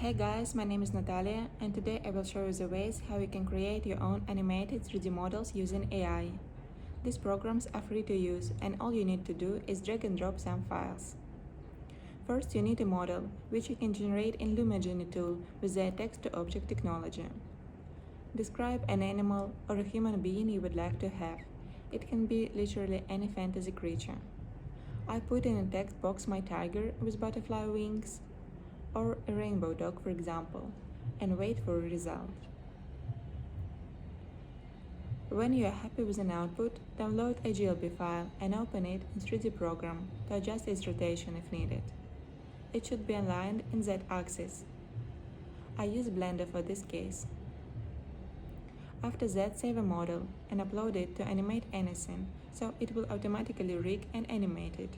Hey guys, my name is Natalia, and today I will show you the ways how you can create your own animated 3D models using AI. These programs are free to use, and all you need to do is drag and drop some files. First, you need a model, which you can generate in Lumagenie tool with the text-to-object technology. Describe an animal or a human being you would like to have. It can be literally any fantasy creature. I put in a text box my tiger with butterfly wings, or a rainbow dog, for example, and wait for a result. When you are happy with an output, download a GLB file and open it in 3D program to adjust its rotation if needed. It should be aligned in Z-axis. I use Blender for this case. After that, save a model and upload it to Animate Anything, so it will automatically rig and animate it.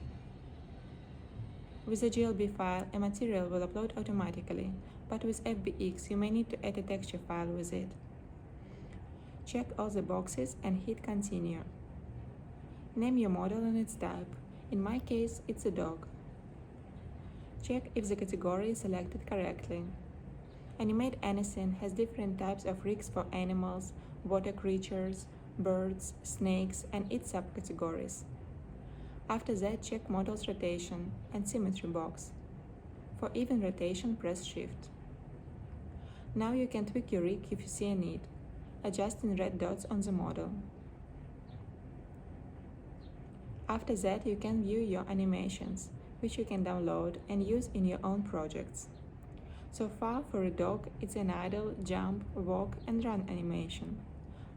With a GLB file, a material will upload automatically, but with FBX you may need to add a texture file with it. Check all the boxes and hit Continue. Name your model and its type. In my case, it's a dog. Check if the category is selected correctly. Animate Anything has different types of rigs for animals, water creatures, birds, snakes, and its subcategories. After that, check Model's rotation and symmetry box. For even rotation, press Shift. Now you can tweak your rig if you see a need, adjusting red dots on the model. After that, you can view your animations, which you can download and use in your own projects. So far, for a dog, it's an idle, jump, walk, and run animation.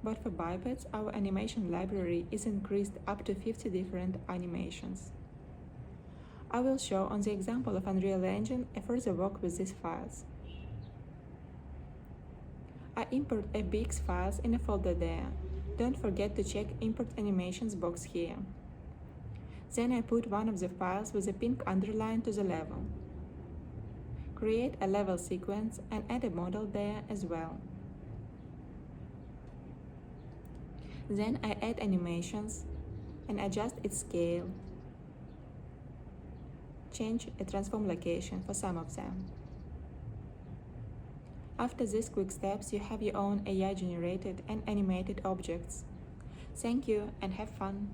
But for bipeds, our animation library is increased up to 50 different animations. I will show on the example of Unreal Engine a further work with these files. I import FBX files in a folder there. Don't forget to check Import Animations box here. Then I put one of the files with a pink underline to the level. Create a level sequence and add a model there as well. Then I add animations and adjust its scale. Change a transform location for some of them. After these quick steps, you have your own AI-generated and animated objects. Thank you and have fun!